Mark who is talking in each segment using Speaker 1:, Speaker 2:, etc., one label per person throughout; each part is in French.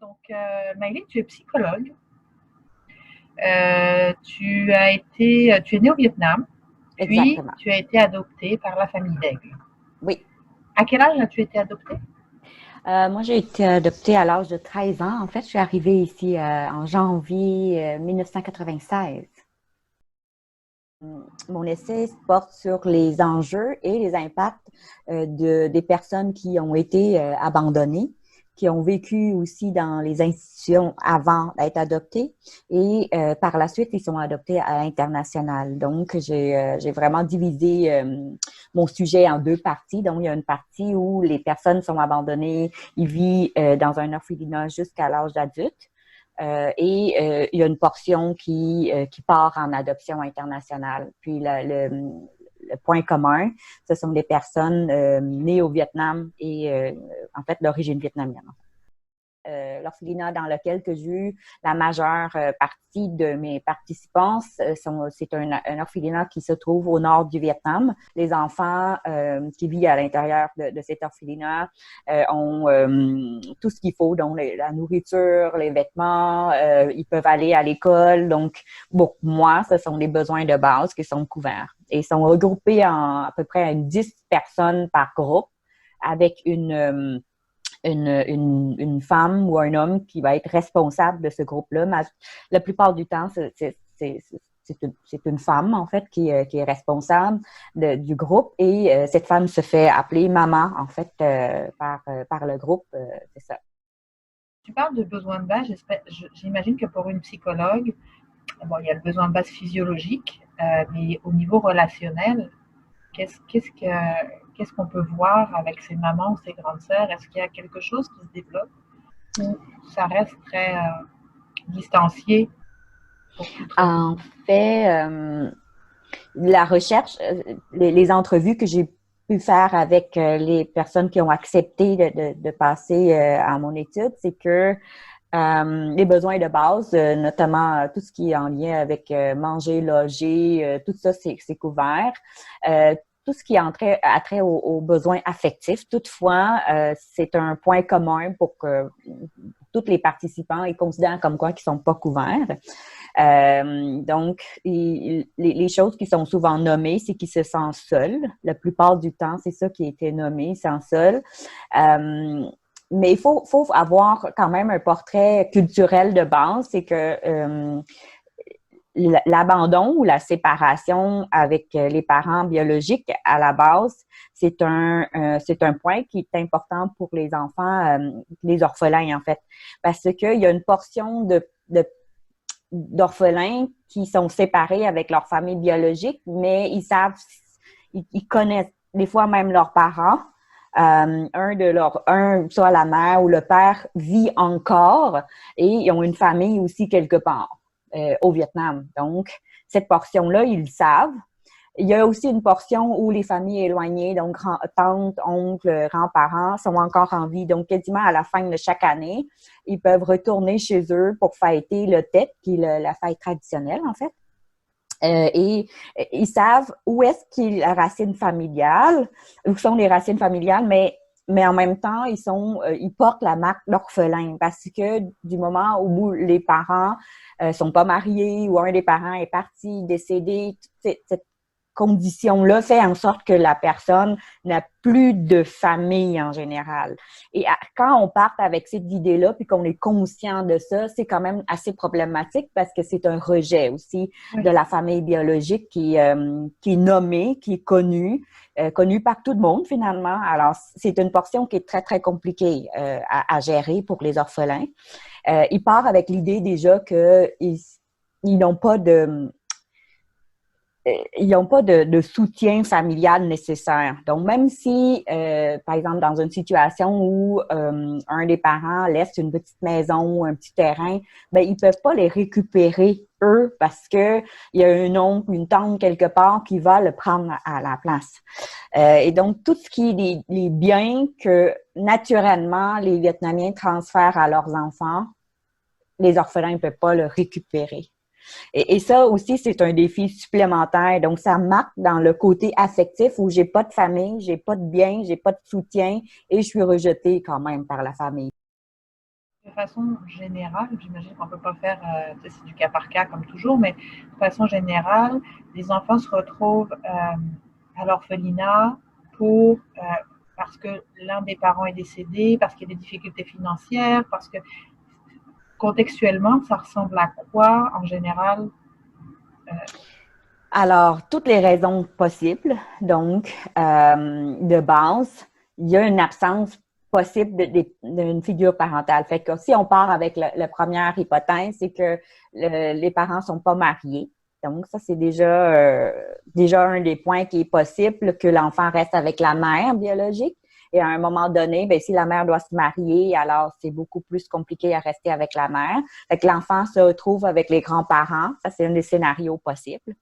Speaker 1: Donc, Maëlyn, tu es psychologue. Tu es née au Vietnam, puis
Speaker 2: Exactement.
Speaker 1: tu as été adoptée par la famille d'Aigle.
Speaker 2: Oui.
Speaker 1: À quel âge as-tu été adoptée?
Speaker 2: Moi, j'ai été adoptée à l'âge de 13 ans. En fait, je suis arrivée ici en janvier 1996. Mon essai porte sur les enjeux et les impacts des personnes qui ont été abandonnées, qui ont vécu aussi dans les institutions avant d'être adoptées et par la suite, ils sont adoptés à l'international. Donc, j'ai vraiment divisé mon sujet en deux parties. Donc, il y a une partie où les personnes sont abandonnées, ils vivent dans un orphelinat jusqu'à l'âge d'adulte. Il y a une portion qui part en adoption internationale. Puis le point commun, ce sont des personnes nées au Vietnam et en fait d'origine vietnamienne. L'orphelinat dans lequel que j'ai eu la majeure partie de mes participants, c'est un orphelinat qui se trouve au nord du Vietnam. Les enfants qui vivent à l'intérieur de cet orphelinat ont tout ce qu'il faut, donc la nourriture, les vêtements, ils peuvent aller à l'école. Donc, pour moi, ce sont des besoins de base qui sont couverts. Et ils sont regroupés en à peu près 10 personnes par groupe avec une femme ou un homme qui va être responsable de ce groupe-là. Mais la plupart du temps, c'est une femme, en fait, qui est responsable du groupe et cette femme se fait appeler maman, en fait, par le groupe. C'est ça.
Speaker 1: Tu parles de besoins de base. J'imagine que pour une psychologue, bon, il y a le besoin de base physiologique, mais au niveau relationnel, qu'est-ce qu'on peut voir avec ces mamans ou ces grandes sœurs? Est-ce qu'il y a quelque chose qui se développe ou ça reste très distancié pour toute raison?
Speaker 2: En fait, la recherche, les entrevues que j'ai pu faire avec les personnes qui ont accepté de passer à mon étude, c'est que les besoins de base, notamment tout ce qui est en lien avec manger, loger, tout ça, c'est couvert. Tout ce qui a trait aux besoins affectifs, toutefois, c'est un point commun pour que tous les participants ils considèrent comme quoi qu'ils sont pas couverts. Donc, les choses qui sont souvent nommées, c'est qu'ils se sentent seuls. La plupart du temps, c'est ça qui a été nommé, ils se sentent seuls. Mais il faut avoir quand même un portrait culturel de base, c'est que l'abandon ou la séparation avec les parents biologiques à la base, c'est un point qui est important pour les enfants, les orphelins en fait, parce qu'il y a une portion d'orphelins qui sont séparés avec leur famille biologique, mais ils connaissent des fois même leurs parents. Soit la mère ou le père vit encore et ils ont une famille aussi quelque part au Vietnam. Donc, cette portion-là, ils le savent. Il y a aussi une portion où les familles éloignées, donc tantes, oncles, grands-parents, sont encore en vie. Donc, quasiment à la fin de chaque année, ils peuvent retourner chez eux pour fêter le Tet, qui est la fête traditionnelle, en fait. Et ils savent où est-ce qu'est la racine familiale, où sont les racines familiales, mais en même temps, ils portent la marque d'orphelin parce que du moment où les parents sont pas mariés ou un des parents est parti, décédé, cette condition-là fait en sorte que la personne n'a plus de famille en général. Et quand on part avec cette idée-là, puis qu'on est conscient de ça, c'est quand même assez problématique parce que c'est un rejet aussi
Speaker 1: Oui.
Speaker 2: de la famille biologique qui est nommée, qui est connue par tout le monde finalement. Alors, c'est une portion qui est très, très compliquée à gérer pour les orphelins. Ils partent avec l'idée déjà qu'ils n'ont pas ils n'ont pas de soutien familial nécessaire. Donc, même si, par exemple, dans une situation où un des parents laisse une petite maison ou un petit terrain, ben ils peuvent pas les récupérer eux parce que il y a un oncle ou une tante quelque part qui va le prendre à la place. Et donc, tout ce qui est les biens que naturellement les Vietnamiens transfèrent à leurs enfants, les orphelins ne peuvent pas le récupérer. Et ça aussi, c'est un défi supplémentaire. Donc, ça marque dans le côté affectif où j'ai pas de famille, j'ai pas de bien, j'ai pas de soutien et je suis rejetée quand même par la famille.
Speaker 1: De façon générale, j'imagine qu'on ne peut pas faire, c'est du cas par cas comme toujours, mais de façon générale, les enfants se retrouvent à l'orphelinat pour, parce que l'un des parents est décédé, parce qu'il y a des difficultés financières, parce que contextuellement, ça ressemble à quoi en général? euh,
Speaker 2: Alors, toutes les raisons possibles. Donc, de base, il y a une absence possible d'une figure parentale. Fait que si on part avec la première hypothèse, c'est que les parents ne sont pas mariés. Donc, ça, c'est déjà un des points qui est possible, que l'enfant reste avec la mère biologique. Et à un moment donné, ben, si la mère doit se marier, alors c'est beaucoup plus compliqué à rester avec la mère. Fait que l'enfant se retrouve avec les grands-parents. Ça, c'est un des scénarios possibles.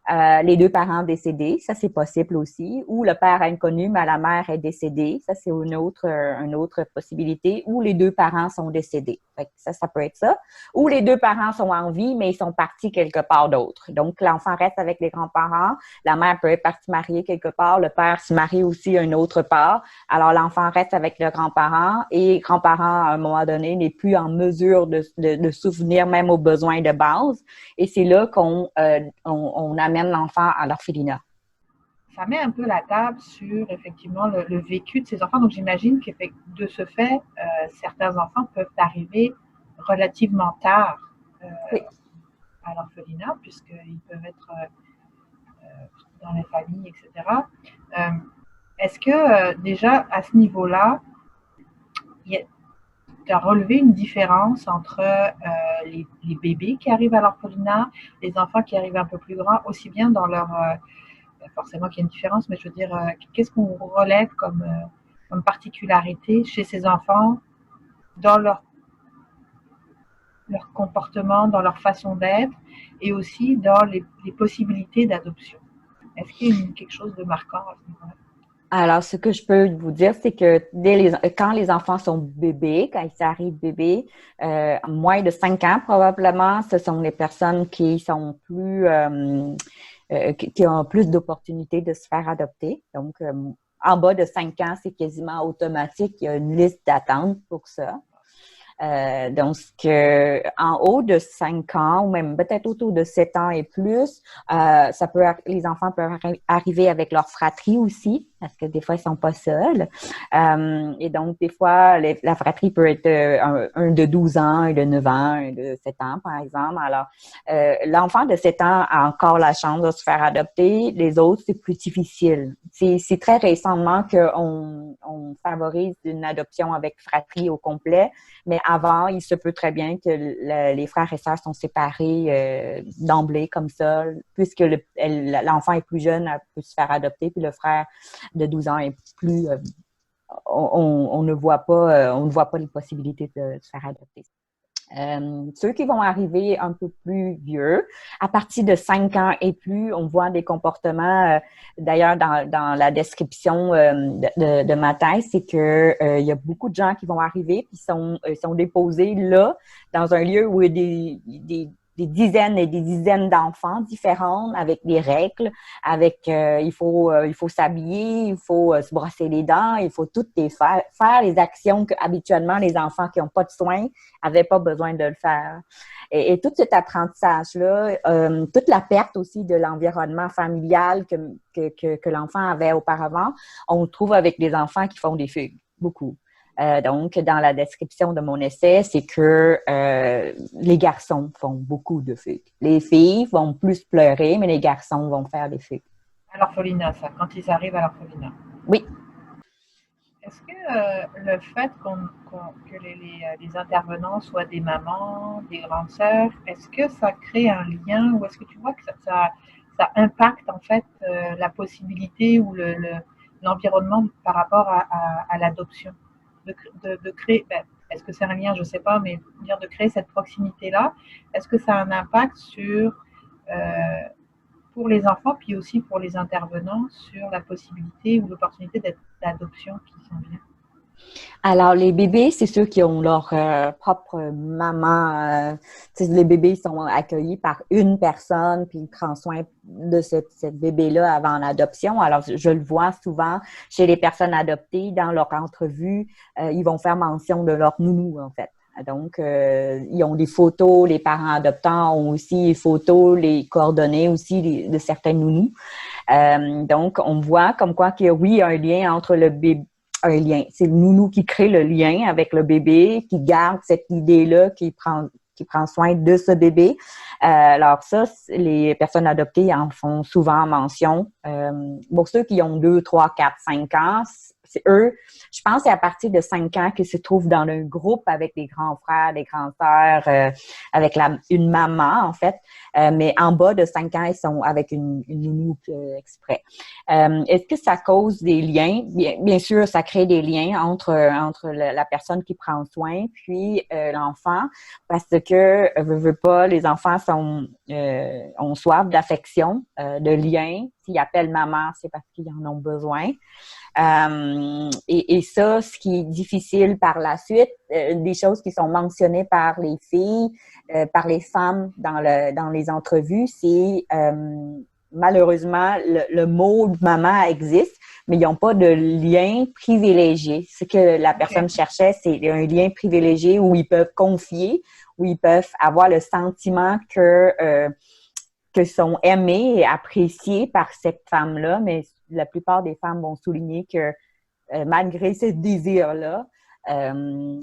Speaker 2: Les deux parents décédés, ça c'est possible aussi, ou le père inconnu, mais la mère est décédée, ça c'est une autre possibilité, ou les deux parents sont décédés. Fait que ça peut être ça. Ou les deux parents sont en vie, mais ils sont partis quelque part d'autre. Donc, l'enfant reste avec les grands-parents, la mère peut être partie marier quelque part, le père se marie aussi à une autre part. Alors, l'enfant reste avec le grand-parent et le grand-parent, à un moment donné, n'est plus en mesure de souvenir même aux besoins de base. Et c'est là on amène l'enfant à l'orphelinat.
Speaker 1: Ça met un peu la table sur effectivement le vécu de ces enfants. Donc j'imagine que de ce fait, certains enfants peuvent arriver relativement tard euh,
Speaker 2: Oui.
Speaker 1: à l'orphelinat, puisqu'ils peuvent être dans les familles, etc. Euh, Est-ce que déjà à ce niveau-là, tu as relevé une différence entre les bébés qui arrivent à l'orphelinat, les enfants qui arrivent un peu plus grands, aussi bien dans leur forcément qu'il y a une différence, mais je veux dire, qu'est-ce qu'on relève comme particularité chez ces enfants dans leur comportement, dans leur façon d'être et aussi dans les possibilités d'adoption? Est-ce qu'il y a quelque chose de marquant à ce niveau-là?
Speaker 2: Alors, ce que je peux vous dire, c'est que quand les enfants sont bébés, quand ils arrivent bébés, moins de 5 ans probablement, ce sont les personnes qui sont qui ont plus d'opportunités de se faire adopter. Donc, en bas de 5 ans, c'est quasiment automatique. Il y a une liste d'attente pour ça. Donc, en haut de 5 ans, ou même peut-être autour de 7 ans et plus, les enfants peuvent arriver avec leur fratrie aussi, parce que des fois, ils sont pas seuls. Et donc, des fois, la fratrie peut être un de 12 ans, un de 9 ans, un de 7 ans, par exemple. Alors, l'enfant de 7 ans a encore la chance de se faire adopter. Les autres, c'est plus difficile. C'est très récemment qu'on favorise une adoption avec fratrie au complet, mais avant, il se peut très bien que les frères et sœurs sont séparés d'emblée comme ça, puisque l'enfant est plus jeune, elle peut se faire adopter, puis le frère de 12 ans est plus... on ne voit pas les possibilités de se faire adopter. Ceux qui vont arriver un peu plus vieux, à partir de 5 ans et plus, on voit des comportements, d'ailleurs dans la description de ma thèse, c'est que il y a beaucoup de gens qui vont arriver puis sont déposés là, dans un lieu où il y a des dizaines et des dizaines d'enfants différents avec des règles, avec il faut s'habiller, il faut se brosser les dents, il faut toutes faire les actions que habituellement les enfants qui n'ont pas de soins n'avaient pas besoin de le faire. Et tout cet apprentissage-là, toute la perte aussi de l'environnement familial que l'enfant avait auparavant, on le trouve avec des enfants qui font des fugues, beaucoup. Donc, dans la description de mon essai, c'est que les garçons font beaucoup de fugues. Les filles vont plus pleurer, mais les garçons vont faire des fugues.
Speaker 1: À l'orphelinat, ça, quand ils arrivent à l'orphelinat.
Speaker 2: Oui.
Speaker 1: Est-ce que le fait que les intervenants soient des mamans, des grandes sœurs, est-ce que ça crée un lien ou est-ce que tu vois que ça impacte en fait la possibilité ou l'environnement par rapport à l'adoption de créer, est-ce que c'est un lien, je ne sais pas, mais dire de créer cette proximité-là, est-ce que ça a un impact sur pour les enfants, puis aussi pour les intervenants, sur la possibilité ou l'opportunité d'adoption qui s'en vient?
Speaker 2: Alors, les bébés, c'est ceux qui ont leur propre maman. Les bébés sont accueillis par une personne, puis ils prennent soin de cette bébé-là avant l'adoption. Alors, je le vois souvent chez les personnes adoptées, dans leur entrevue, ils vont faire mention de leur nounou, en fait. Donc, ils ont des photos, les parents adoptants ont aussi les photos, les coordonnées aussi de certains nounous. Donc, on voit comme quoi qu'il y a, oui, un lien entre le bébé, un lien. C'est le nounou qui crée le lien avec le bébé, qui garde cette idée-là, qui prend soin de ce bébé. Alors ça, les personnes adoptées en font souvent mention. Pour ceux qui ont 2, 3, 4, 5 ans, c'est eux, je pense que c'est à partir de 5 ans qu'ils se trouvent dans un groupe avec des grands frères, des grands sœurs, avec une maman, en fait. Mais en bas de 5 ans, ils sont avec une nounou exprès. Est-ce que ça cause des liens? Bien sûr, ça crée des liens entre la personne qui prend soin puis l'enfant, parce que, veut pas, les enfants ont soif d'affection, de lien. S'ils appellent maman, c'est parce qu'ils en ont besoin. Et ça, ce qui est difficile par la suite, des choses qui sont mentionnées par les filles, par les femmes dans les entrevues, c'est malheureusement le mot maman existe, mais ils n'ont pas de lien privilégié. Ce que la personne cherchait, c'est un lien privilégié où ils peuvent confier, où ils peuvent avoir le sentiment que sont aimés et appréciés par cette femme-là, mais la plupart des femmes vont souligner que malgré ce désir-là, ils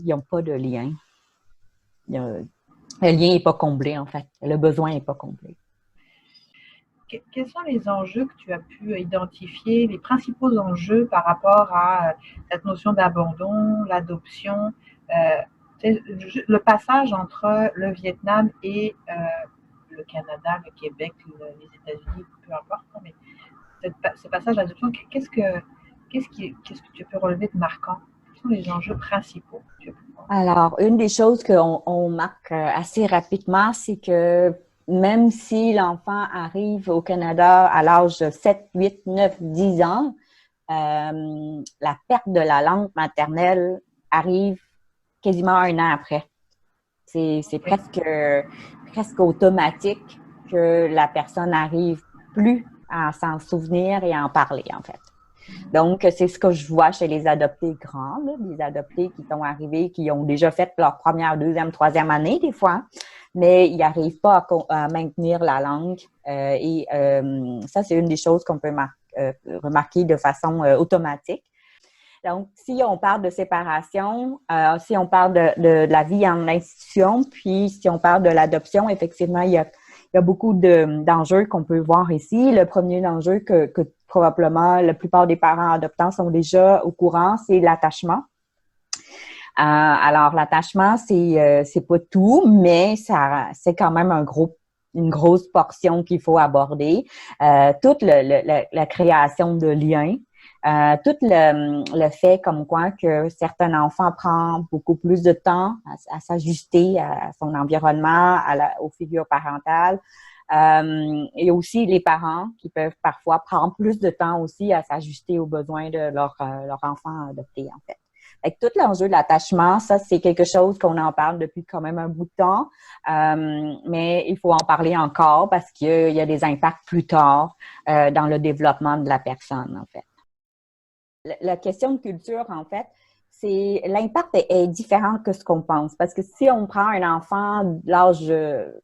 Speaker 2: n'ont pas de lien. Le lien n'est pas comblé, en fait. Le besoin n'est pas comblé.
Speaker 1: Quels sont les enjeux que tu as pu identifier, les principaux enjeux par rapport à cette notion d'abandon, l'adoption, le passage entre le Vietnam et le Canada, le Québec, les États-Unis, peu importe, mais ce passage d'adoption, qu'est-ce que tu peux relever de marquant? Quels sont les enjeux principaux que tu as pu voir?
Speaker 2: Alors, une des choses qu'on marque assez rapidement, c'est que même si l'enfant arrive au Canada à l'âge de 7, 8, 9, 10 ans, la perte de la langue maternelle arrive quasiment un an après. C'est presque automatique que la personne n'arrive plus à s'en souvenir et à en parler, en fait. Donc, c'est ce que je vois chez les adoptés grands, là, les adoptés qui sont arrivés, qui ont déjà fait leur première, deuxième, troisième année, des fois, mais ils n'arrivent pas à maintenir la langue. Et ça, c'est une des choses qu'on peut remarquer de façon automatique. Donc, si on parle de séparation, si on parle de la vie en institution, puis si on parle de l'adoption, effectivement, il y a beaucoup d'enjeux qu'on peut voir ici. Le premier enjeu que probablement la plupart des parents adoptants sont déjà au courant, c'est l'attachement. Alors, l'attachement, c'est pas tout, mais c'est quand même une grosse portion qu'il faut aborder. Toute la création de liens. Tout le fait comme quoi que certains enfants prennent beaucoup plus de temps à s'ajuster à son environnement, aux figures parentales. Et aussi les parents qui peuvent parfois prendre plus de temps aussi à s'ajuster aux besoins de leur enfant adopté, en fait. Avec tout l'enjeu de l'attachement, ça, c'est quelque chose qu'on en parle depuis quand même un bout de temps, mais il faut en parler encore parce qu'il y a des impacts plus tard dans le développement de la personne, en fait. La question de culture, en fait, c'est l'impact est différent que ce qu'on pense. Parce que si on prend un enfant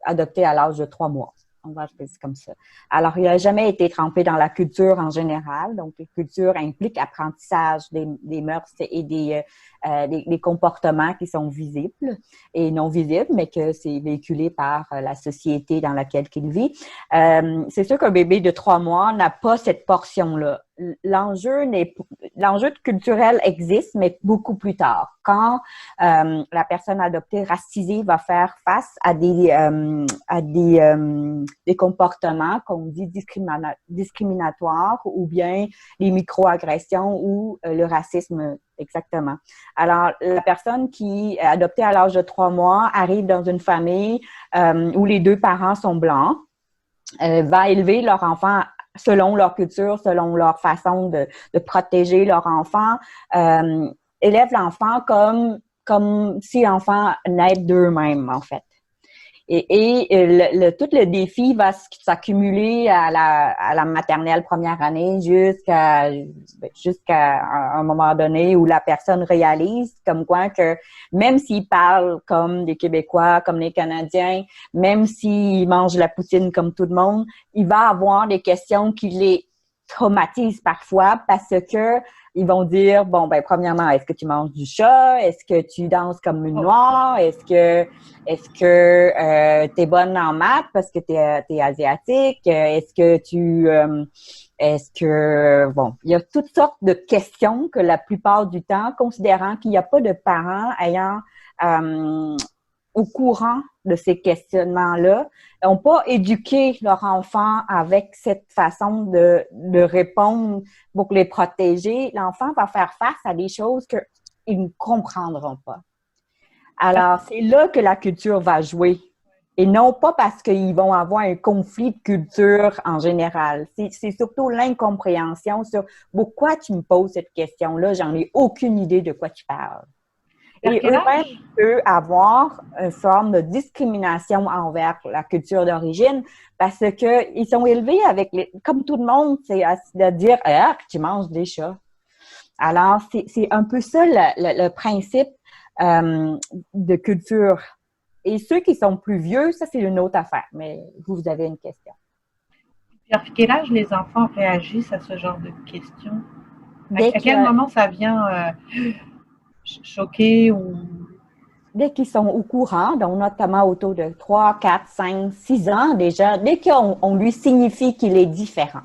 Speaker 2: adopté à l'âge de 3 mois, on va dire comme ça. Alors, il n'a jamais été trempé dans la culture en général. Donc, la culture implique apprentissage des mœurs et des comportements qui sont visibles et non visibles, mais que c'est véhiculé par la société dans laquelle il vit. C'est sûr qu'un bébé de 3 mois n'a pas cette portion-là. L'enjeu culturel existe, mais beaucoup plus tard. Quand la personne adoptée racisée va faire face à des comportements qu'on dit discriminatoires ou bien les microagressions ou le racisme exactement. Alors, la personne qui est adoptée à l'âge de 3 mois arrive dans une famille où les 2 parents sont blancs, va élever leur enfant selon leur culture, selon leur façon de protéger leur enfant, élève l'enfant comme si l'enfant naît d'eux-mêmes, en fait. Tout le défi va s'accumuler à la maternelle première année jusqu'à un moment donné où la personne réalise comme quoi que même s'il parle comme les Québécois, comme les Canadiens, même s'il mange la poutine comme tout le monde, il va avoir des questions qui les traumatisent parfois parce que ils vont dire, bon, ben, premièrement, est-ce que tu manges du chat? Est-ce que tu danses comme une noire? Est-ce que t'es bonne en maths parce que t'es asiatique? Bon, il y a toutes sortes de questions que la plupart du temps, considérant qu'il n'y a pas de parents ayant au courant de ces questionnements-là, n'ont pas éduqué leur enfant avec cette façon de répondre pour les protéger. L'enfant va faire face à des choses qu'ils ne comprendront pas. Alors, c'est là que la culture va jouer. Et non pas parce qu'ils vont avoir un conflit de culture en général. C'est surtout l'incompréhension sur pourquoi tu me poses cette question-là, j'en ai aucune idée de quoi tu parles. Et eux-mêmes peuvent avoir une forme de discrimination envers la culture d'origine parce que ils sont élevés avec comme tout le monde, c'est de dire ah, tu manges des chats. Alors, c'est un peu ça le principe de culture. Et ceux qui sont plus vieux, ça, c'est une autre affaire. Mais vous avez une question.
Speaker 1: À quel âge les enfants réagissent à ce genre de questions? À quel moment ça vient choquer ou...
Speaker 2: Dès qu'ils sont au courant, donc notamment autour de 3, 4, 5, 6 ans déjà, dès qu'on lui signifie qu'il est différent.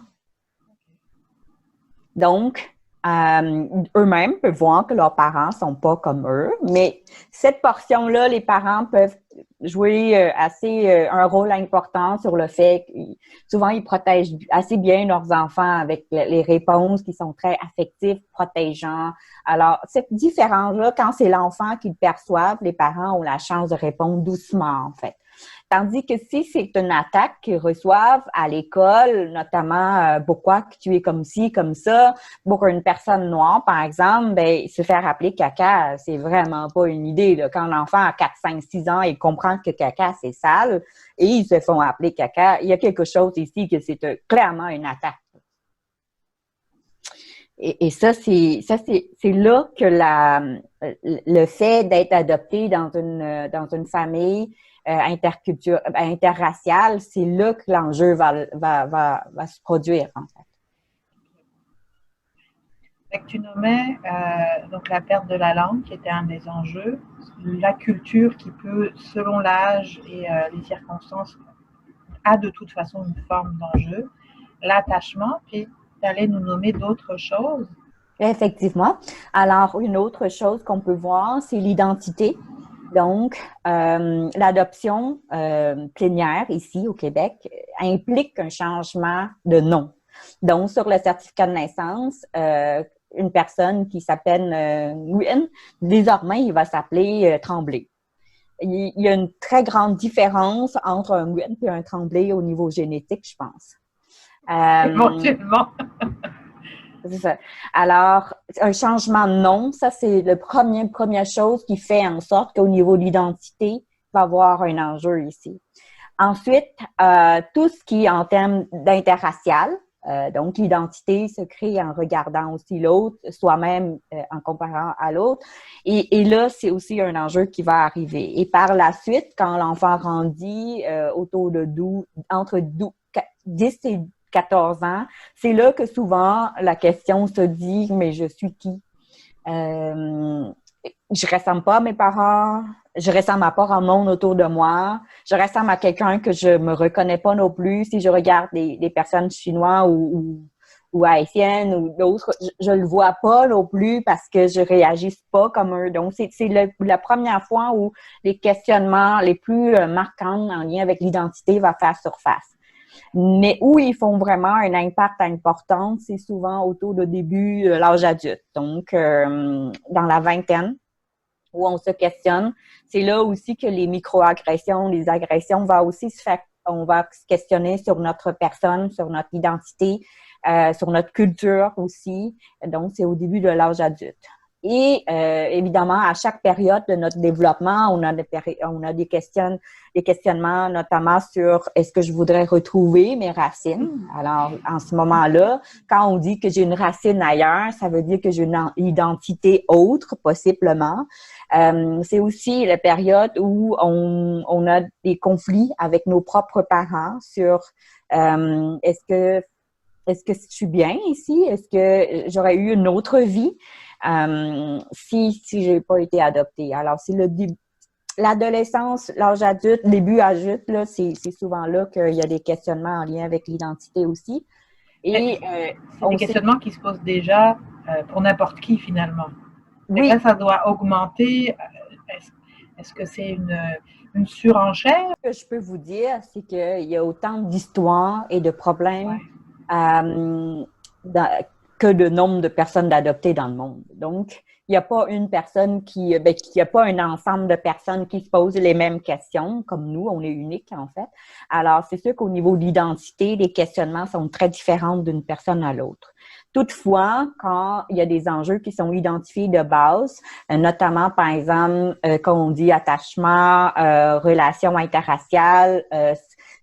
Speaker 2: Donc, eux-mêmes peuvent voir que leurs parents sont pas comme eux, mais cette portion-là, les parents peuvent jouer un rôle important sur le fait que souvent ils protègent assez bien leurs enfants avec les réponses qui sont très affectives, protégeantes. Alors, cette différence-là, quand c'est l'enfant qui le perçoit, les parents ont la chance de répondre doucement, en fait. Tandis que si c'est une attaque qu'ils reçoivent à l'école, notamment pourquoi tu es comme ci, comme ça, pour une personne noire, par exemple, ben se faire appeler caca, c'est vraiment pas une idée. Là. Quand l'enfant a 4, 5, 6 ans, il comprend que caca, c'est sale et ils se font appeler caca, il y a quelque chose ici que c'est clairement une attaque. Et ça, c'est là que le fait d'être adopté dans une famille interraciale, c'est là que l'enjeu va se produire, en fait.
Speaker 1: Tu nommais donc la perte de la langue qui était un des enjeux, la culture qui peut, selon l'âge et les circonstances, a de toute façon une forme d'enjeu, l'attachement, puis tu allais nous nommer d'autres choses.
Speaker 2: Effectivement. Alors, une autre chose qu'on peut voir, c'est l'identité. Donc, l'adoption plénière ici au Québec implique un changement de nom. Donc, sur le certificat de naissance, une personne qui s'appelle Nguyen, désormais, il va s'appeler Tremblay. Il y a une très grande différence entre un Nguyen et un Tremblay au niveau génétique, je pense.
Speaker 1: Éventuellement.
Speaker 2: C'est ça. Alors, un changement de nom, ça, c'est première chose qui fait en sorte qu'au niveau de l'identité, il va y avoir un enjeu ici. Ensuite, tout ce qui est en termes d'interracial, donc l'identité se crée en regardant aussi l'autre, soi-même en comparant à l'autre. Et là, c'est aussi un enjeu qui va arriver. Et par la suite, quand l'enfant grandit autour de entre 10 et 14 ans, c'est là que souvent la question se dit, mais je suis qui? Je ressemble pas à mes parents, je ressemble à pas grand monde autour de moi, je ressemble à quelqu'un que je me reconnais pas non plus. Si je regarde des personnes chinoises ou haïtiennes ou d'autres, je le vois pas non plus parce que je réagis pas comme eux. Donc, c'est la première fois où les questionnements les plus marquants en lien avec l'identité va faire surface. Mais où ils font vraiment un impact important, c'est souvent autour du début de l'âge adulte. Donc, dans la vingtaine, où on se questionne, c'est là aussi que les microagressions, les agressions on va se questionner sur notre personne, sur notre identité, sur notre culture aussi. Donc, c'est au début de l'âge adulte. Et évidemment, à chaque période de notre développement, on a des questionnements, notamment sur est-ce que je voudrais retrouver mes racines. Alors, en ce moment-là, quand on dit que j'ai une racine ailleurs, ça veut dire que j'ai une identité autre, possiblement. C'est aussi la période où on a des conflits avec nos propres parents sur est-ce que je suis bien ici? Est-ce que j'aurais eu une autre vie si j'ai pas été adoptée? Alors, c'est l'adolescence, l'âge adulte, début adulte, là, c'est souvent là qu'il y a des questionnements en lien avec l'identité aussi. Et
Speaker 1: c'est des questionnements qui se posent déjà pour n'importe qui finalement. Et
Speaker 2: oui,
Speaker 1: là, ça doit augmenter. Est-ce que c'est une surenchère?
Speaker 2: ce que je peux vous dire, c'est qu'il y a autant d'histoires et de problèmes
Speaker 1: Ouais.
Speaker 2: dans, que de nombre de personnes adoptées dans le monde. Donc, il n'y a pas une personne il n'y a pas un ensemble de personnes qui se posent les mêmes questions, comme nous, on est unique en fait. Alors, c'est sûr qu'au niveau de l'identité, les questionnements sont très différents d'une personne à l'autre. Toutefois, quand il y a des enjeux qui sont identifiés de base, notamment, par exemple, quand on dit attachement, relations interraciales,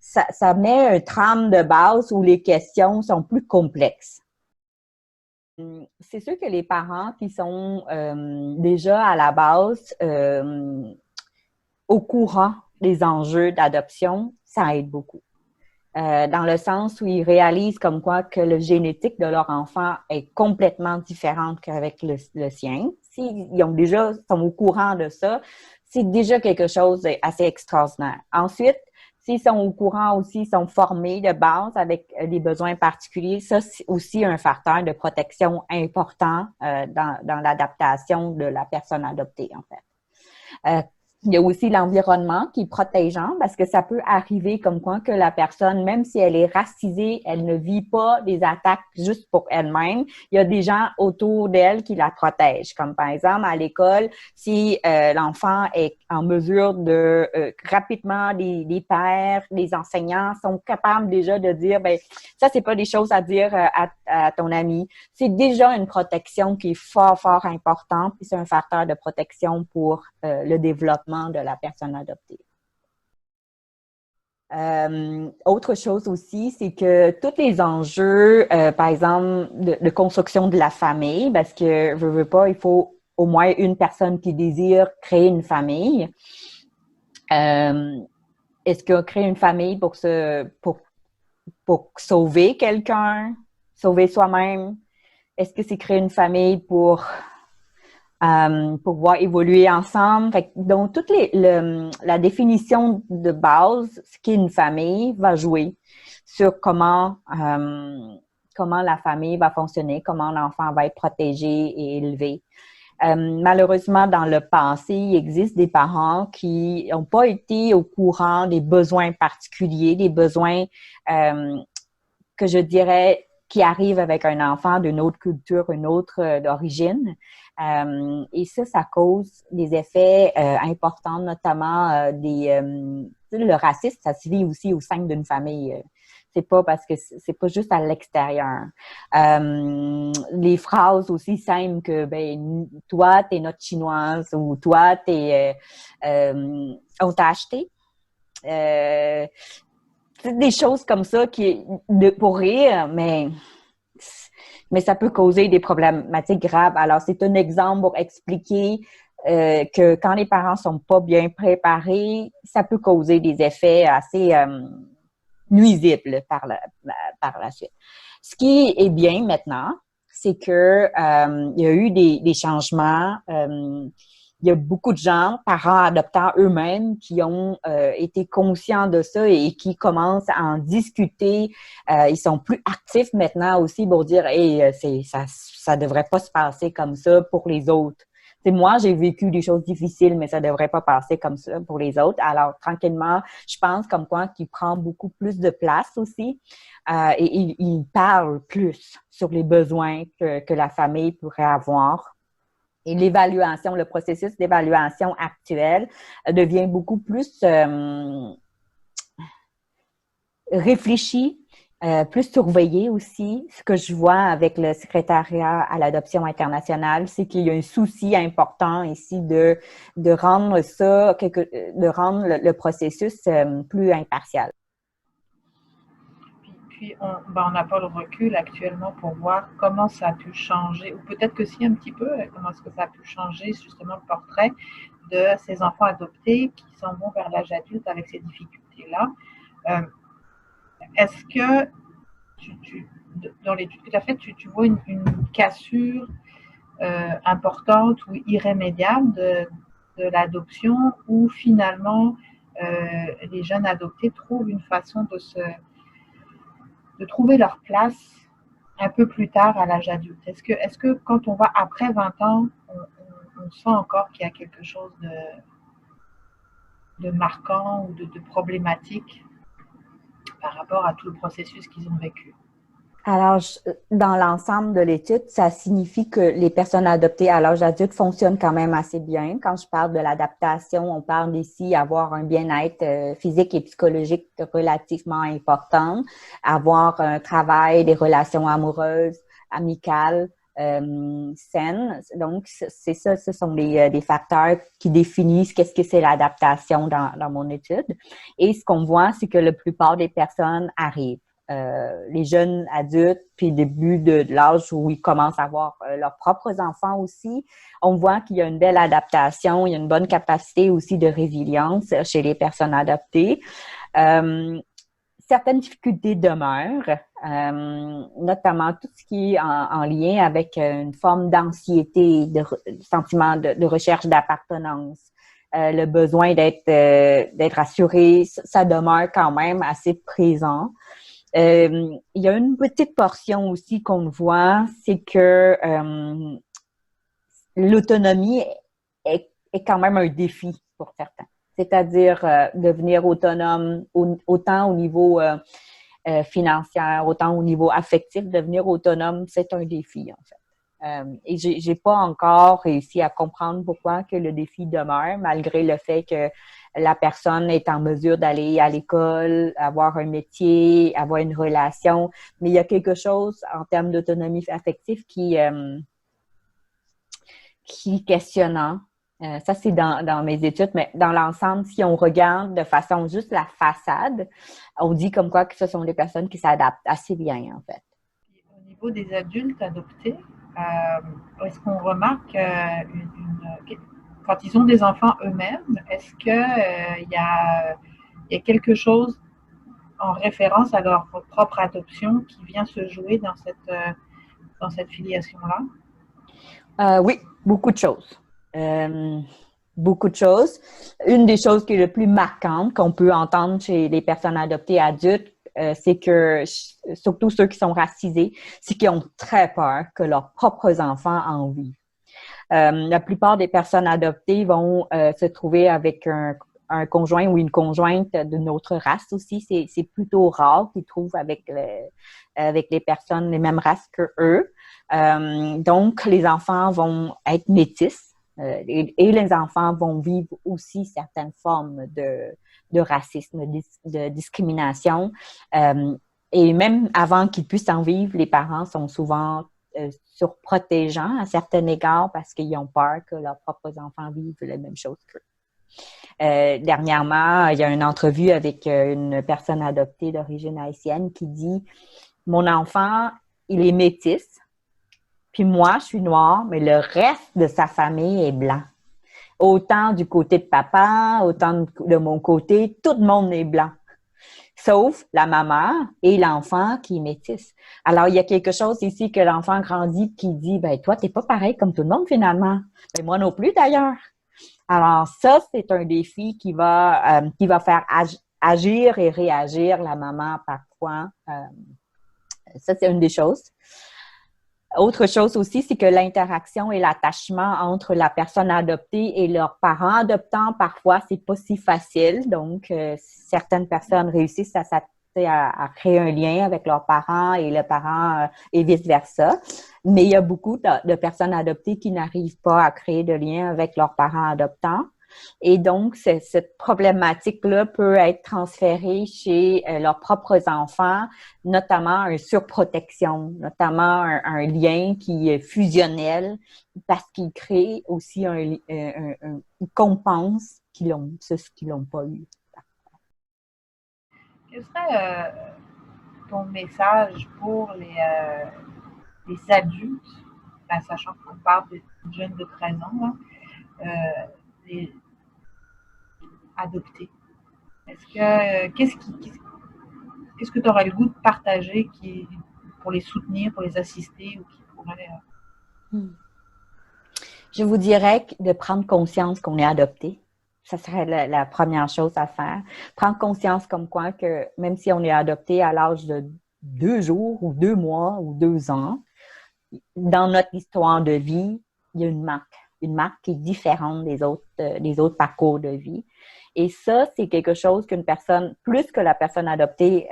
Speaker 2: ça met un trame de base où les questions sont plus complexes. C'est sûr que les parents qui sont déjà à la base au courant des enjeux d'adoption, ça aide beaucoup. Dans le sens où ils réalisent comme quoi que le génétique de leur enfant est complètement différente qu'avec le sien. S'ils sont au courant de ça, c'est déjà quelque chose d'assez extraordinaire. Ensuite, s'ils sont au courant aussi, ils sont formés de base avec des besoins particuliers, ça, c'est aussi un facteur de protection important dans l'adaptation de la personne adoptée, en fait. Il y a aussi l'environnement qui est protégeant parce que ça peut arriver comme quoi que la personne, même si elle est racisée, elle ne vit pas des attaques juste pour elle-même. Il y a des gens autour d'elle qui la protègent. Comme par exemple, à l'école, si l'enfant est en mesure de rapidement, les pères, les enseignants sont capables déjà de dire, ben ça, c'est pas des choses à dire à ton ami. C'est déjà une protection qui est fort, fort importante, puis c'est un facteur de protection pour le développement de la personne adoptée. Autre chose aussi, c'est que tous les enjeux, par exemple, de construction de la famille, parce que, je veux pas, il faut au moins une personne qui désire créer une famille. Est-ce qu'on crée une famille pour sauver quelqu'un, sauver soi-même? Est-ce que c'est créer une famille pour pouvoir évoluer ensemble? Donc, la définition de base, ce qu'est une famille, va jouer sur comment la famille va fonctionner, comment l'enfant va être protégé et élevé. Malheureusement, dans le passé, il existe des parents qui n'ont pas été au courant des besoins particuliers, des besoins que je dirais qui arrivent avec un enfant d'une autre culture, une autre d'origine. Et ça cause des effets importants, notamment le racisme, ça se vit aussi au sein d'une famille. C'est pas parce que c'est pas juste à l'extérieur. Les phrases aussi simples que ben toi t'es notre chinoise ou toi on t'a acheté. C'est des choses comme ça pour rire, mais ça peut causer des problématiques graves. Alors, c'est un exemple pour expliquer que quand les parents sont pas bien préparés, ça peut causer des effets assez nuisibles par la suite. Ce qui est bien maintenant, c'est que il y a eu des changements. Il y a beaucoup de gens, parents adoptants eux-mêmes, qui ont été conscients de ça et qui commencent à en discuter. Ils sont plus actifs maintenant aussi pour dire hey, ça devrait pas se passer comme ça pour les autres. T'sais, moi, j'ai vécu des choses difficiles, mais ça devrait pas passer comme ça pour les autres. Alors, tranquillement, je pense comme quoi qu'il prend beaucoup plus de place aussi et il parle plus sur les besoins que la famille pourrait avoir. Et l'évaluation, le processus d'évaluation actuel devient beaucoup plus réfléchi plus surveillé aussi. Ce que je vois avec le secrétariat à l'adoption internationale, c'est qu'il y a un souci important ici de rendre de rendre le processus plus impartial.
Speaker 1: Puis on n'a pas le recul actuellement pour voir comment ça a pu changer, ou peut-être que si un petit peu, comment est-ce que ça a pu changer justement le portrait de ces enfants adoptés qui s'en vont vers l'âge adulte avec ces difficultés-là. Euh, Est-ce que dans l'étude que tu as faite, tu vois une cassure importante ou irrémédiable de l'adoption, où finalement les jeunes adoptés trouvent une façon de trouver leur place un peu plus tard à l'âge adulte? Est-ce que quand on va après 20 ans, on sent encore qu'il y a quelque chose de marquant ou de problématique par rapport à tout le processus qu'ils ont vécu?
Speaker 2: Alors, dans l'ensemble de l'étude, ça signifie que les personnes adoptées à l'âge adulte fonctionnent quand même assez bien. Quand je parle de l'adaptation, on parle ici d'avoir un bien-être physique et psychologique relativement important, avoir un travail, des relations amoureuses, amicales, saines. Donc, c'est ça, ce sont des facteurs qui définissent qu'est-ce que c'est l'adaptation dans mon étude. Et ce qu'on voit, c'est que la plupart des personnes arrivent. Les jeunes adultes, puis début de l'âge où ils commencent à avoir leurs propres enfants aussi, on voit qu'il y a une belle adaptation, il y a une bonne capacité aussi de résilience chez les personnes adoptées. Certaines difficultés demeurent, notamment tout ce qui est en lien avec une forme d'anxiété, de sentiment de recherche d'appartenance. Le besoin d'être assuré, ça demeure quand même assez présent. Il y a une petite portion aussi qu'on voit, c'est que l'autonomie est quand même un défi pour certains. C'est-à-dire devenir autonome autant au niveau financier, autant au niveau affectif. Devenir autonome, c'est un défi, en fait. Et j'ai pas encore réussi à comprendre pourquoi que le défi demeure, malgré le fait que la personne est en mesure d'aller à l'école, avoir un métier, avoir une relation. Mais il y a quelque chose en termes d'autonomie affective qui est questionnant. Ça, c'est dans mes études, mais dans l'ensemble, si on regarde de façon juste la façade, on dit comme quoi que ce sont des personnes qui s'adaptent assez bien, en fait.
Speaker 1: Au niveau des adultes adoptés, est-ce qu'on remarque quand ils ont des enfants eux-mêmes, est-ce qu'il y a quelque chose en référence à leur propre adoption qui vient se jouer dans cette filiation-là?
Speaker 2: Oui, beaucoup de choses. Beaucoup de choses. Une des choses qui est le plus marquante qu'on peut entendre chez les personnes adoptées adultes, c'est que, surtout ceux qui sont racisés, c'est qu'ils ont très peur que leurs propres enfants en vivent. La plupart des personnes adoptées vont se trouver avec un conjoint ou une conjointe d'une autre race aussi. C'est plutôt rare qu'ils trouvent avec les personnes les mêmes races que eux. Donc, les enfants vont être métis et les enfants vont vivre aussi certaines formes de racisme, de discrimination. Et même avant qu'ils puissent en vivre, les parents sont souvent surprotégeants à certains égards parce qu'ils ont peur que leurs propres enfants vivent la même chose qu'eux. Dernièrement, il y a une entrevue avec une personne adoptée d'origine haïtienne qui dit « Mon enfant, il est métis, puis moi, je suis noire, mais le reste de sa famille est blanc. Autant du côté de papa, autant de mon côté, tout le monde est blanc. Sauf la maman et l'enfant qui est métisse. Alors, il y a quelque chose ici que l'enfant grandit qui dit, ben toi, t'es pas pareil comme tout le monde finalement. Ben moi non plus d'ailleurs. Alors, ça, c'est un défi qui va faire agir et réagir la maman parfois. Ça, c'est une des choses. Autre chose aussi, c'est que l'interaction et l'attachement entre la personne adoptée et leurs parents adoptants, parfois, c'est pas si facile. Donc, certaines personnes réussissent à créer un lien avec leurs parents et le parent et vice-versa. Mais il y a beaucoup de personnes adoptées qui n'arrivent pas à créer de lien avec leurs parents adoptants. Et donc, cette problématique-là peut être transférée chez leurs propres enfants, notamment une surprotection, notamment un lien qui est fusionnel, parce qu'il crée aussi une compense ce qu'ils n'ont pas eu.
Speaker 1: Quel serait ton message pour les adultes, ben, sachant qu'on parle de jeunes de 13 ans, là, les adoptés? Qu'est-ce que tu aurais le goût de partager pour les soutenir, pour les assister ou qui pourrait.
Speaker 2: Je vous dirais de prendre conscience qu'on est adopté. Ça serait la première chose à faire. Prendre conscience comme quoi que même si on est adopté à l'âge de 2 jours ou 2 mois ou 2 ans, dans notre histoire de vie, il y a une marque qui est différente des autres parcours de vie. Et ça, c'est quelque chose qu'une personne, plus que la personne adoptée,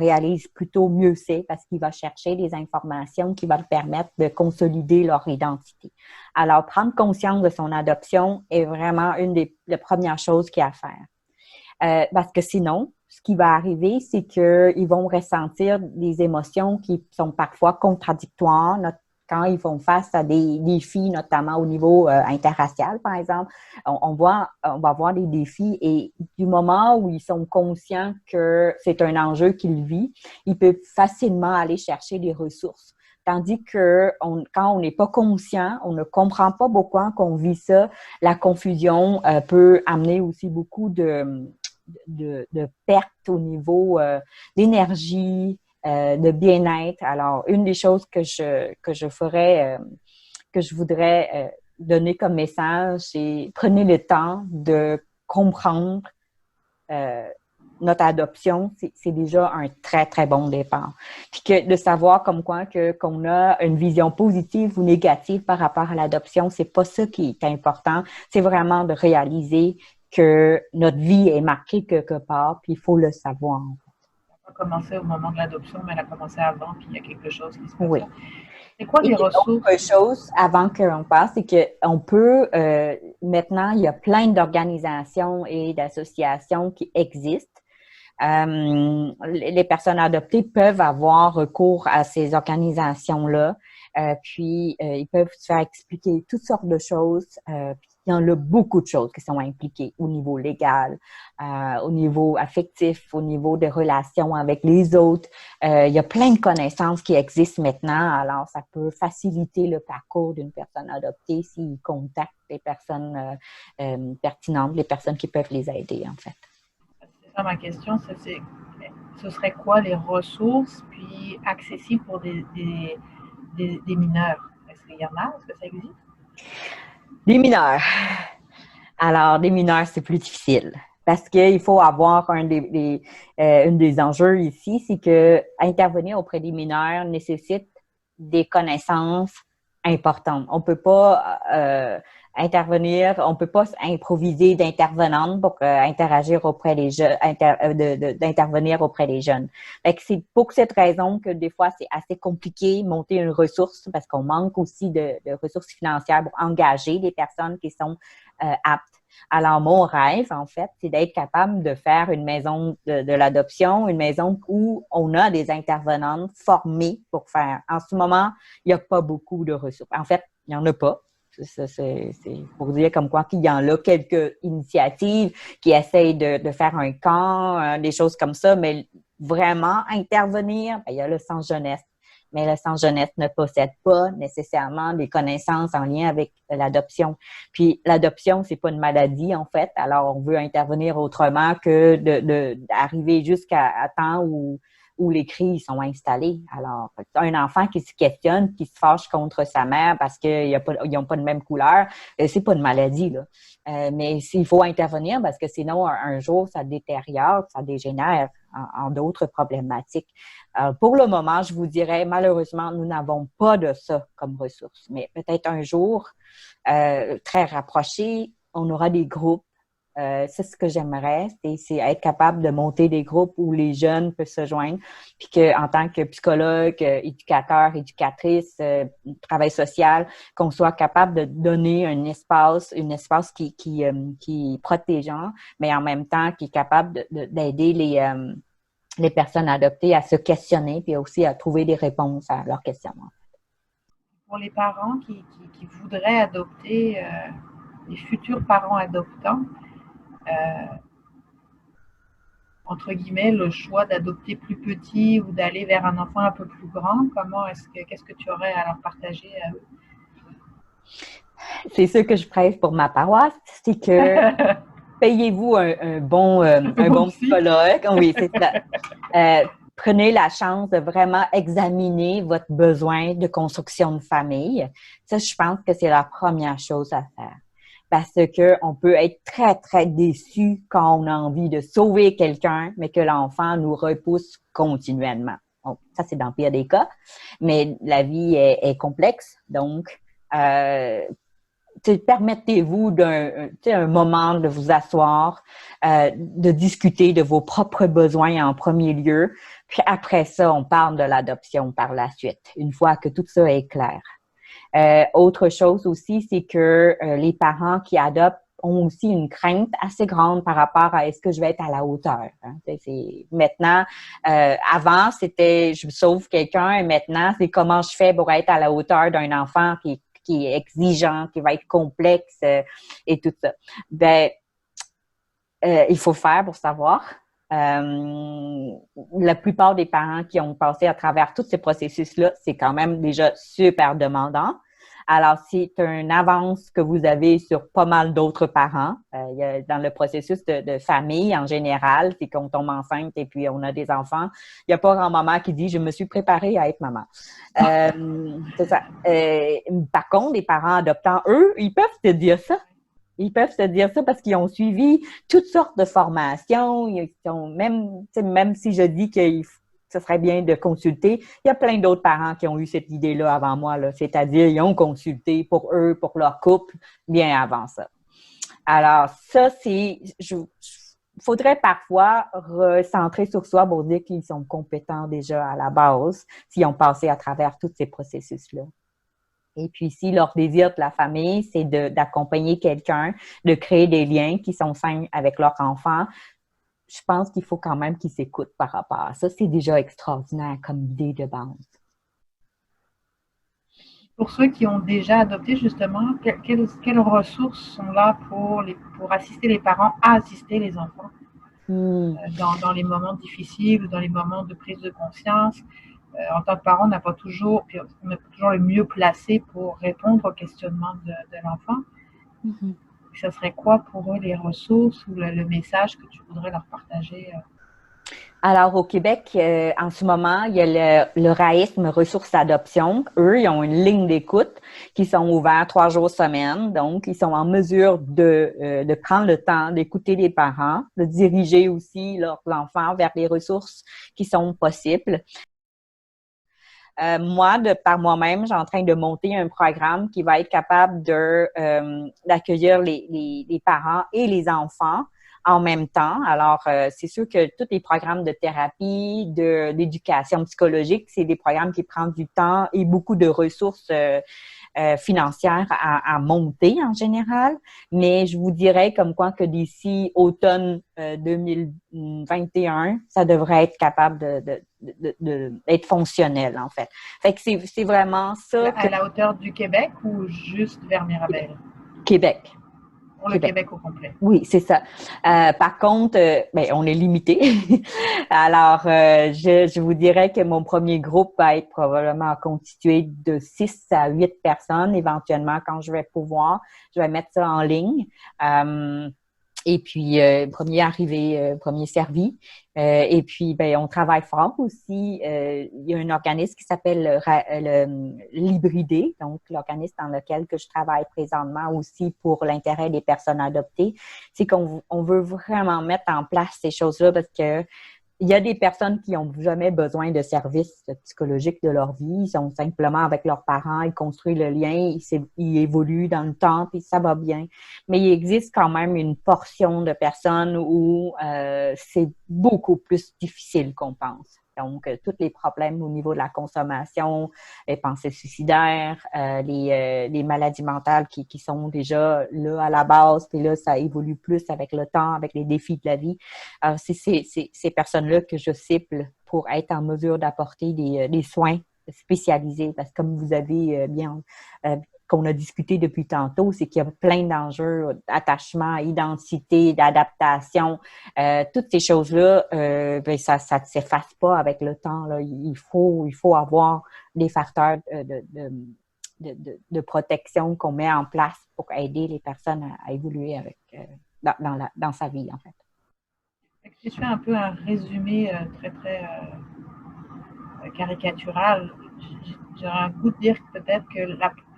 Speaker 2: réalise plutôt mieux c'est parce qu'il va chercher des informations qui vont lui permettre de consolider leur identité. Alors, prendre conscience de son adoption est vraiment une des premières choses qu'il y a à faire. Parce que sinon, ce qui va arriver, c'est qu'ils vont ressentir des émotions qui sont parfois contradictoires, quand ils font face à des défis, notamment au niveau interracial, par exemple. On va avoir des défis et du moment où ils sont conscients que c'est un enjeu qu'ils vivent, ils peuvent facilement aller chercher des ressources. Tandis que quand on n'est pas conscient, on ne comprend pas pourquoi qu'on vit ça, la confusion peut amener aussi beaucoup de pertes au niveau d'énergie, de bien-être. Alors, une des choses que je ferais, que je voudrais donner comme message, c'est prenez le temps de comprendre notre adoption, c'est déjà un très, très bon départ. Puis que de savoir comme quoi qu'on a une vision positive ou négative par rapport à l'adoption, c'est pas ça qui est important. C'est vraiment de réaliser que notre vie est marquée quelque part, puis il faut le savoir.
Speaker 1: Elle a commencé au moment de l'adoption, mais elle a commencé avant, puis il y a quelque chose qui se passe.
Speaker 2: Oui.
Speaker 1: C'est quoi les ressources?
Speaker 2: Autre chose, avant qu'on passe, c'est qu'on peut, maintenant, il y a plein d'organisations et d'associations qui existent. Les personnes adoptées peuvent avoir recours à ces organisations-là, puis ils peuvent se faire expliquer toutes sortes de choses. Il y en a beaucoup de choses qui sont impliquées au niveau légal, au niveau affectif, au niveau des relations avec les autres. Il y a plein de connaissances qui existent maintenant, alors ça peut faciliter le parcours d'une personne adoptée s'ils contactent les personnes pertinentes, les personnes qui peuvent les aider, en fait.
Speaker 1: C'est ça ma question, ce serait quoi les ressources puis accessibles pour des mineurs? Est-ce qu'il y en a? Est-ce que ça existe?
Speaker 2: Des mineurs. Alors, des mineurs, c'est plus difficile. Parce qu'il faut avoir un des enjeux ici, c'est que intervenir auprès des mineurs nécessite des connaissances importantes. On peut pas intervenir, on peut pas improviser d'intervenante pour interagir auprès des jeunes, d'intervenir auprès des jeunes. Fait que c'est pour cette raison que des fois c'est assez compliqué monter une ressource parce qu'on manque aussi de ressources financières pour engager des personnes qui sont aptes. Alors, mon rêve, en fait, c'est d'être capable de faire une maison de l'adoption, une maison où on a des intervenantes formées pour faire. En ce moment, il n'y a pas beaucoup de ressources. En fait, il n'y en a pas. C'est pour dire comme quoi qu'il y en a quelques initiatives qui essayent de faire un camp, des choses comme ça, mais vraiment intervenir, il y a le centre jeunesse. Mais le centre jeunesse ne possède pas nécessairement des connaissances en lien avec l'adoption. Puis l'adoption, c'est pas une maladie, en fait. Alors, on veut intervenir autrement que d'arriver jusqu'à temps où les cris sont installés. Alors, un enfant qui se questionne, qui se fâche contre sa mère parce qu'ils n'ont pas de même couleur, c'est pas une maladie, là. Mais il faut intervenir parce que sinon, un jour, ça détériore, ça dégénère en d'autres problématiques. Pour le moment, je vous dirais, malheureusement, nous n'avons pas de ça comme ressource. Mais peut-être un jour, très rapproché, on aura des groupes C'est ce que j'aimerais, c'est être capable de monter des groupes où les jeunes peuvent se joindre, puis que en tant que psychologue, éducateur, éducatrice, travail social, qu'on soit capable de donner un espace qui est protégeant, mais en même temps qui est capable d'aider les personnes adoptées à se questionner, puis aussi à trouver des réponses à leurs questionnements.
Speaker 1: Pour les parents qui voudraient adopter, les futurs parents adoptants, entre guillemets, le choix d'adopter plus petit ou d'aller vers un enfant un peu plus grand, qu'est-ce que tu aurais à leur partager à eux?
Speaker 2: C'est ce que je prêche pour ma paroisse, c'est que payez-vous un bon psychologue. Oui, c'est ça. Prenez la chance de vraiment examiner votre besoin de construction de famille. Ça, je pense que c'est la première chose à faire. Parce que on peut être très, très déçu quand on a envie de sauver quelqu'un, mais que l'enfant nous repousse continuellement. Bon, ça, c'est dans le pire des cas. Mais la vie est complexe. Donc, permettez-vous un moment de vous asseoir, de discuter de vos propres besoins en premier lieu. Puis après ça, on parle de l'adoption par la suite, une fois que tout ça est clair. Autre chose aussi, c'est que les parents qui adoptent ont aussi une crainte assez grande par rapport à est-ce que je vais être à la hauteur. Hein? Maintenant, avant, c'était je sauve quelqu'un et maintenant, c'est comment je fais pour être à la hauteur d'un enfant qui est exigeant, qui va être complexe et tout ça. Ben, il faut faire pour savoir. La plupart des parents qui ont passé à travers tous ces processus-là, c'est quand même déjà super demandant. Alors, c'est une avance que vous avez sur pas mal d'autres parents. Dans le processus de famille en général, c'est qu'on tombe enceinte et puis on a des enfants. Il n'y a pas grand-maman qui dit « je me suis préparée à être maman ». C'est ça. Par contre, les parents adoptants, eux, ils peuvent te dire ça. Ils peuvent se dire ça parce qu'ils ont suivi toutes sortes de formations. Ils ont même si je dis que ce serait bien de consulter, il y a plein d'autres parents qui ont eu cette idée-là avant moi, là. C'est-à-dire, ils ont consulté pour eux, pour leur couple, bien avant ça. Alors, ça, faudrait parfois recentrer sur soi pour dire qu'ils sont compétents déjà à la base, s'ils ont passé à travers tous ces processus-là. Et puis, si leur désir de la famille, c'est d'accompagner quelqu'un, de créer des liens qui sont sains avec leur enfant, je pense qu'il faut quand même qu'ils s'écoutent par rapport à ça. C'est déjà extraordinaire comme idée de base.
Speaker 1: Pour ceux qui ont déjà adopté, justement, quelles ressources sont là pour assister les parents à assister les enfants dans les moments difficiles ou dans les moments de prise de conscience? En tant que parent, on n'est pas toujours le mieux placé pour répondre aux questionnements de l'enfant. Mm-hmm. Ce serait quoi pour eux les ressources ou le message que tu voudrais leur partager?
Speaker 2: Alors, au Québec, en ce moment, il y a le RAISM Ressources Adoption. Eux, ils ont une ligne d'écoute qui sont ouverts 3 jours semaine. Donc, ils sont en mesure de prendre le temps d'écouter les parents, de diriger aussi leurs enfants vers les ressources qui sont possibles. Moi, par moi-même, je suis en train de monter un programme qui va être capable d'accueillir les parents et les enfants en même temps. Alors, c'est sûr que tous les programmes de thérapie, d'éducation psychologique, c'est des programmes qui prennent du temps et beaucoup de ressources financières à monter en général. Mais je vous dirais comme quoi que d'ici automne 2021, ça devrait être capable d'être fonctionnel, en fait. Fait que c'est vraiment ça.
Speaker 1: À la hauteur du Québec ou juste vers Mirabel?
Speaker 2: Québec.
Speaker 1: Pour le Québec au complet.
Speaker 2: Oui, c'est ça. Par contre, on est limité. Alors, je vous dirais que mon premier groupe va être probablement constitué de 6 à 8 personnes. Éventuellement, quand je vais pouvoir, je vais mettre ça en ligne. Et puis, premier arrivé, premier servi. Et puis, on travaille fort aussi. Il y a un organisme qui s'appelle l'Hybridé, donc l'organisme dans lequel que je travaille présentement aussi pour l'intérêt des personnes adoptées. C'est qu'on veut vraiment mettre en place ces choses-là parce que Il y a des personnes qui n'ont jamais besoin de services psychologiques de leur vie. Ils sont simplement avec leurs parents, ils construisent le lien, ils évoluent dans le temps, puis ça va bien. Mais il existe quand même une portion de personnes où c'est beaucoup plus difficile qu'on pense. Donc, tous les problèmes au niveau de la consommation, les pensées suicidaires, les maladies mentales qui sont déjà là à la base, puis là, ça évolue plus avec le temps, avec les défis de la vie. Alors, c'est ces personnes-là que je cible pour être en mesure d'apporter des soins spécialisés. Parce que comme vous avez bien qu'on a discuté depuis tantôt, c'est qu'il y a plein d'enjeux d'attachement, identité, d'adaptation. Toutes ces choses-là, ben ça ne s'efface pas avec le temps. Là. Il faut avoir des facteurs de protection qu'on met en place pour aider les personnes à évoluer avec, dans sa vie, en fait.
Speaker 1: Si je fais un peu un résumé très très caricatural, j'aurais un goût de dire que peut-être que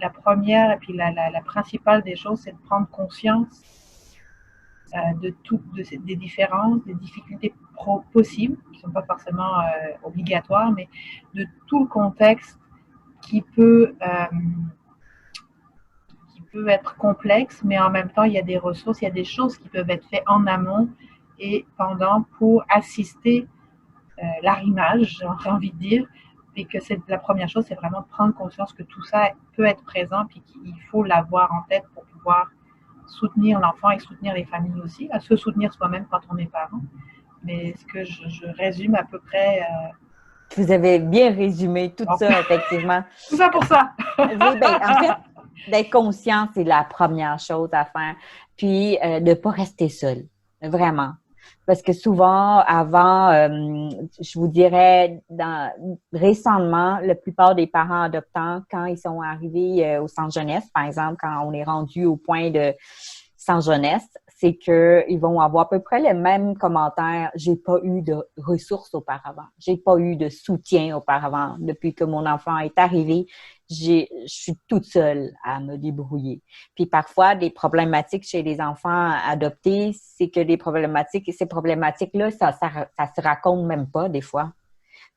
Speaker 1: la première et puis la principale des choses, c'est de prendre conscience de tout, des différences, des difficultés possibles, qui ne sont pas forcément obligatoires, mais de tout le contexte qui peut, être complexe, mais en même temps, il y a des ressources, il y a des choses qui peuvent être faites en amont et pendant pour assister l'arrimage, j'ai envie de dire, et que c'est la première chose, c'est vraiment de prendre conscience que tout ça peut être présent, puis qu'il faut l'avoir en tête pour pouvoir soutenir l'enfant et soutenir les familles aussi, à se soutenir soi-même quand on est parent. Mais ce que je résume à peu près.
Speaker 2: Vous avez bien résumé tout
Speaker 1: Bon.
Speaker 2: ça, effectivement.
Speaker 1: Tout ça pour ça.
Speaker 2: Oui, ben, en fait, d'être conscient, c'est la première chose à faire. Puis, de ne pas rester seul, vraiment. Parce que souvent, avant, je vous dirais, récemment, la plupart des parents adoptants, quand ils sont arrivés au centre jeunesse, par exemple, quand on est rendu au point de centre jeunesse, c'est qu'ils vont avoir à peu près les mêmes commentaires. J'ai pas eu de ressources auparavant. J'ai pas eu de soutien auparavant. Depuis que mon enfant est arrivé, je suis toute seule à me débrouiller. Puis parfois, des problématiques chez les enfants adoptés, c'est que ces problématiques-là, ça se raconte même pas des fois.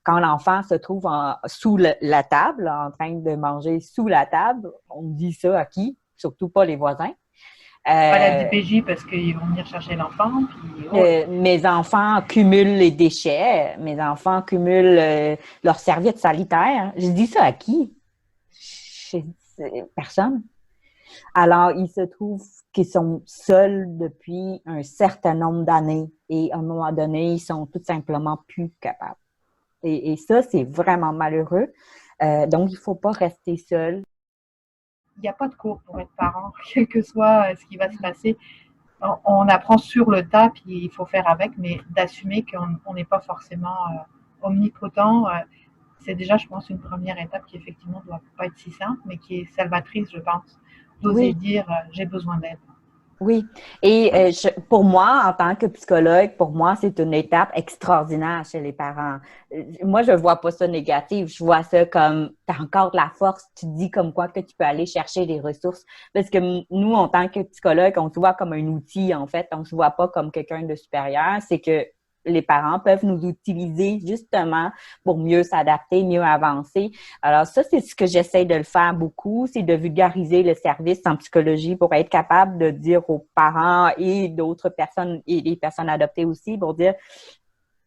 Speaker 2: Quand l'enfant se trouve sous la table, en train de manger sous la table, on dit ça à qui? Surtout pas les voisins.
Speaker 1: Pas la DPJ parce qu'ils vont venir chercher l'enfant. Puis,
Speaker 2: mes enfants cumulent les déchets. Mes enfants cumulent leurs serviettes sanitaires. Je dis ça à qui? Personne. Alors, ils se trouvent qu'ils sont seuls depuis un certain nombre d'années et à un moment donné, ils sont tout simplement plus capables. Et ça, c'est vraiment malheureux. Donc, il ne faut pas rester seul.
Speaker 1: Il n'y a pas de cours pour être parent, quel que soit ce qui va se passer. On apprend sur le tas, puis il faut faire avec, mais d'assumer qu'on n'est pas forcément omnipotent, c'est déjà, je pense, une première étape qui effectivement ne doit pas être si simple, mais qui est salvatrice, je pense, d'oser dire j'ai besoin d'aide.
Speaker 2: Oui. Et pour moi, en tant que psychologue, pour moi, c'est une étape extraordinaire chez les parents. Moi, je vois pas ça négatif. Je vois ça comme tu as encore de la force. Tu te dis comme quoi que tu peux aller chercher des ressources. Parce que nous, en tant que psychologue, on se voit comme un outil, en fait. On se voit pas comme quelqu'un de supérieur. C'est que les parents peuvent nous utiliser justement pour mieux s'adapter, mieux avancer. Alors ça, c'est ce que j'essaie de le faire beaucoup, c'est de vulgariser le service en psychologie pour être capable de dire aux parents et d'autres personnes, et les personnes adoptées aussi, pour dire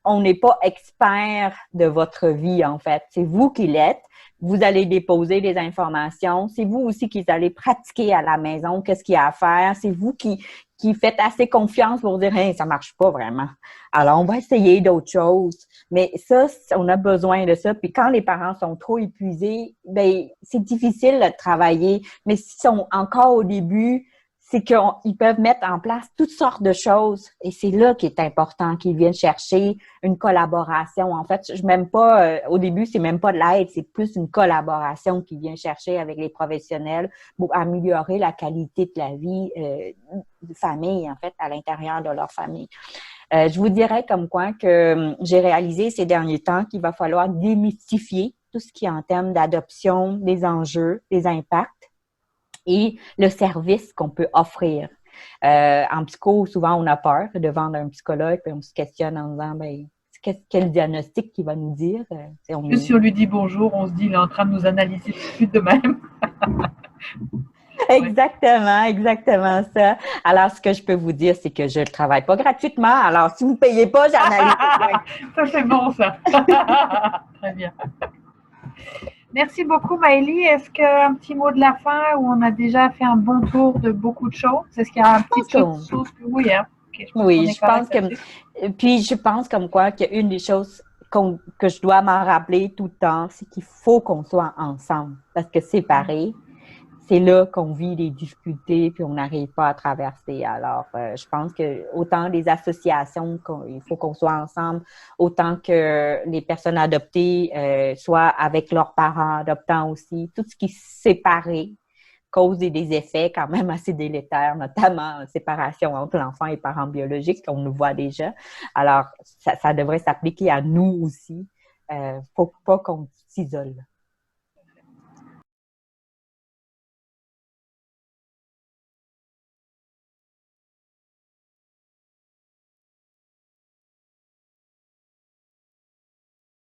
Speaker 2: on n'est pas expert de votre vie, en fait. C'est vous qui l'êtes. Vous allez déposer des informations. C'est vous aussi qui allez pratiquer à la maison qu'est-ce qu'il y a à faire. C'est vous qui faites assez confiance pour dire hey, ça marche pas vraiment. Alors, on va essayer d'autres choses. Mais ça, on a besoin de ça. Puis quand les parents sont trop épuisés, ben c'est difficile de travailler. Mais s'ils sont encore au début, c'est qu'ils peuvent mettre en place toutes sortes de choses. Et c'est là qu'il est important qu'ils viennent chercher une collaboration. En fait, je m'aime pas, au début, c'est même pas de l'aide, c'est plus une collaboration qu'ils viennent chercher avec les professionnels pour améliorer la qualité de la vie de famille, en fait, à l'intérieur de leur famille. Je vous dirais comme quoi que j'ai réalisé ces derniers temps qu'il va falloir démystifier tout ce qui est en termes d'adoption, des enjeux, des impacts et le service qu'on peut offrir. En psycho, souvent, on a peur de vendre un psychologue, puis on se questionne en disant, ben, quel diagnostic qu'il va nous dire.
Speaker 1: Juste si on lui dit bonjour, on se dit, il est en train de nous analyser tout de suite de même.
Speaker 2: Exactement ça. Alors, ce que je peux vous dire, c'est que je ne travaille pas gratuitement. Alors, si vous ne payez pas, j'analyse.
Speaker 1: Ça, c'est bon, ça. Très bien. Merci beaucoup, Maëlie. Est-ce qu'un petit mot de la fin où on a déjà fait un bon tour de beaucoup de choses? Est-ce qu'il y a un petit chose que oui, hein? Okay,
Speaker 2: je pense que puis je pense comme quoi qu'une des choses que je dois m'en rappeler tout le temps, c'est qu'il faut qu'on soit ensemble. Parce que séparés, c'est là qu'on vit les difficultés puis on n'arrive pas à traverser. Alors, je pense que autant les associations, il faut qu'on soit ensemble, autant que les personnes adoptées soient avec leurs parents adoptants aussi. Tout ce qui est séparé cause des effets quand même assez délétères, notamment en séparation entre l'enfant et les parents biologiques, on le voit déjà. Alors, ça devrait s'appliquer à nous aussi. Faut pas qu'on s'isole.